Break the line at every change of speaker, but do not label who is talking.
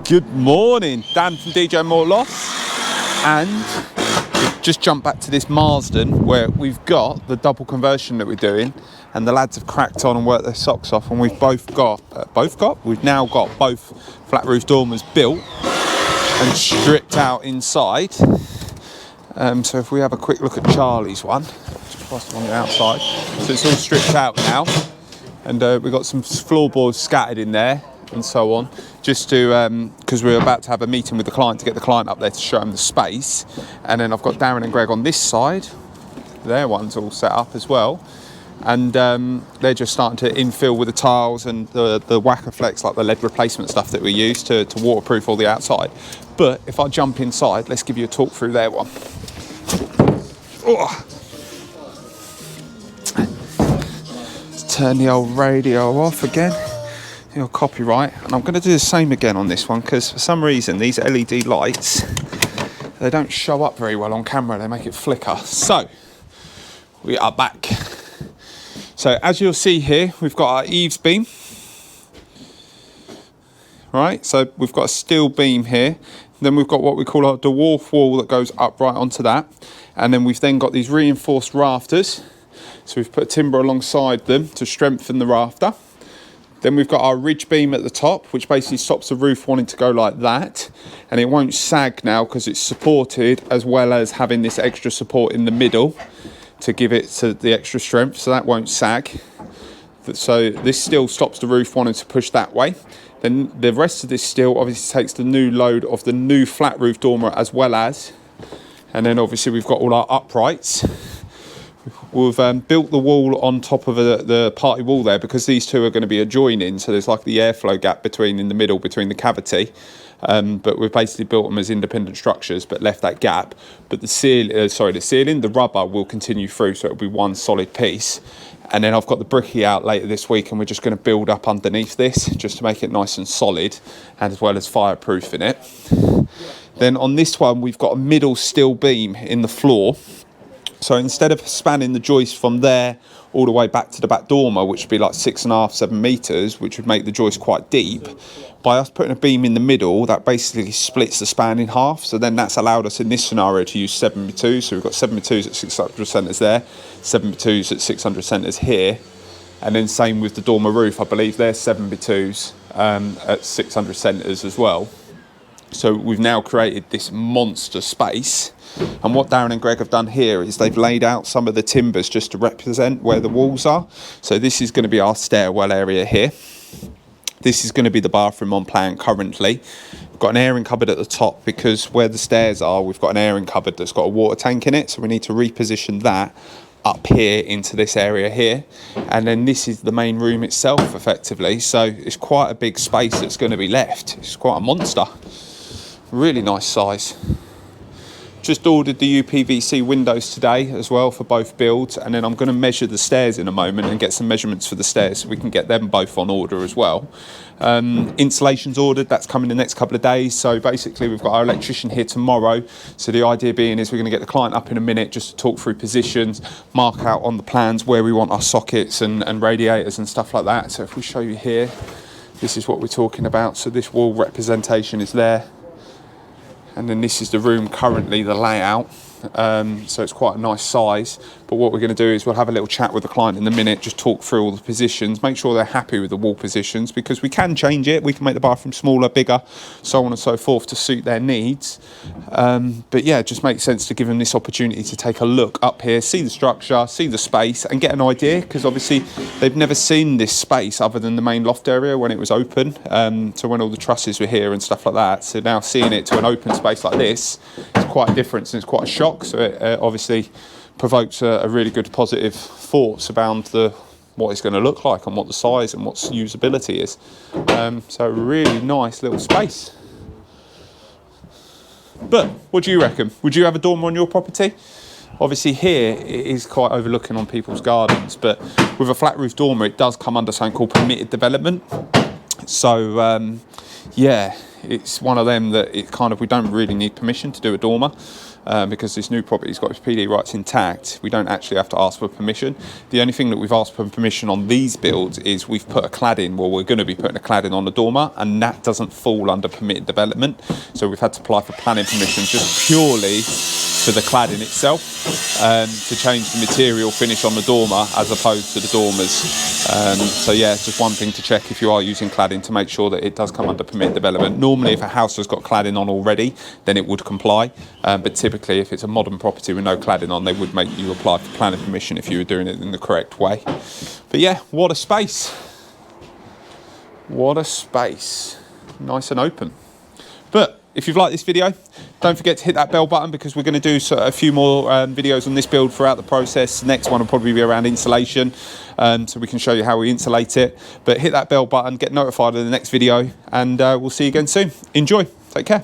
Good morning, Dan from DJ MOORE LOFTS, and we've just jumped back to this Marsden where we've got the double conversion that we're doing, and the lads have cracked on and worked their socks off, and we've we've now got both flat roof dormers built and stripped out inside. So if we have a quick look at Charlie's one, just past on the outside, so it's all stripped out now, and we've got some floorboards scattered in there and so on, just to because we're about to have a meeting with the client to get the client up there to show them the space. And then I've got Darren and Greg on this side, their one's all set up as well, and they're just starting to infill with the tiles and the Whacker Flex, like the lead replacement stuff that we use to waterproof all the outside. But if I jump inside, let's give you a talk through their one. Oh. Let's turn the old radio off again. Your copyright, and I'm going to do the same again on this one because for some reason these LED lights, they don't show up very well on camera, they make it flicker. So we are back. So as you'll see here, we've got our eaves beam, right? So we've got a steel beam here, then we've got what we call our dwarf wall that goes up right onto that, and then we've then got these reinforced rafters, so we've put timber alongside them to strengthen the rafter. Then we've got our ridge beam at the top, which basically stops the roof wanting to go like that. And it won't sag now because it's supported, as well as having this extra support in the middle to give it the extra strength, so that won't sag. So this still stops the roof wanting to push that way. Then the rest of this steel obviously takes the new load of the new flat roof dormer as well as. And then obviously we've got all our uprights. We've built the wall on top of the party wall there because these two are going to be adjoining, so there's like the airflow gap in the middle between the cavity, but we've basically built them as independent structures but left that gap. But the rubber will continue through, so it'll be one solid piece. And then I've got the bricky out later this week, and we're just going to build up underneath this just to make it nice and solid, and as well as fireproofing it. Then on this one we've got a middle steel beam in the floor. So instead of spanning the joist from there all the way back to the back dormer, which would be like 6.5, 7 metres, which would make the joist quite deep, by us putting a beam in the middle, that basically splits the span in half. So then that's allowed us in this scenario to use 7x2. So we've got 7x2s at 600 centres there, 7x2s at 600 centres here. And then same with the dormer roof, I believe they're 7x2s at 600 centres as well. So we've now created this monster space. And what Darren and Greg have done here is they've laid out some of the timbers just to represent where the walls are. So this is going to be our stairwell area here. This is going to be the bathroom on plan currently. We've got an airing cupboard at the top because where the stairs are, we've got an airing cupboard that's got a water tank in it. So we need to reposition that up here into this area here. And then this is the main room itself effectively. So it's quite a big space that's going to be left. It's quite a monster. Really nice size. Just ordered the UPVC windows today as well for both builds, and then I'm going to measure the stairs in a moment and get some measurements for the stairs so we can get them both on order as well. Insulation's ordered, that's coming in the next couple of days. So basically we've got our electrician here tomorrow. So the idea being is we're going to get the client up in a minute just to talk through positions, mark out on the plans where we want our sockets and radiators and stuff like that. So if we show you here, this is what we're talking about. So this wall representation is there. And then this is the room currently, the layout. So it's quite a nice size. But what we're going to do is we'll have a little chat with the client in a minute, just talk through all the positions, make sure they're happy with the wall positions, because we can change it. We can make the bathroom smaller, bigger, so on and so forth to suit their needs. But yeah, it just makes sense to give them this opportunity to take a look up here, see the structure, see the space, and get an idea, because obviously they've never seen this space other than the main loft area when it was open, so when all the trusses were here and stuff like that. So now seeing it to an open space like this, it's quite a difference and it's quite a shock. So it obviously provokes a really good positive thoughts around what it's going to look like and what the size and what usability is. So a really nice little space. But what do you reckon? Would you have a dormer on your property? Obviously here it is quite overlooking on people's gardens, but with a flat roof dormer it does come under something called permitted development. So yeah, it's one of them that it kind of, we don't really need permission to do a dormer. Because this new property's got its PD rights intact, we don't actually have to ask for permission. The only thing that we've asked for permission on these builds is we've put a cladding, well, we're going to be putting a cladding on the dormer, and that doesn't fall under permitted development. So we've had to apply for planning permission just purely for the cladding itself, to change the material finish on the dormer as opposed to the dormers. So yeah, it's just one thing to check if you are using cladding to make sure that it does come under permitted development. Normally, if a house has got cladding on already, then it would comply, but typically if it's a modern property with no cladding on, they would make you apply for planning permission if you were doing it in the correct way. But yeah, what a space. What a space. Nice and open. But if you've liked this video, don't forget to hit that bell button, because we're going to do a few more videos on this build throughout the process. Next one will probably be around insulation, so we can show you how we insulate it. But hit that bell button, get notified of the next video, and we'll see you again soon. Enjoy. Take care.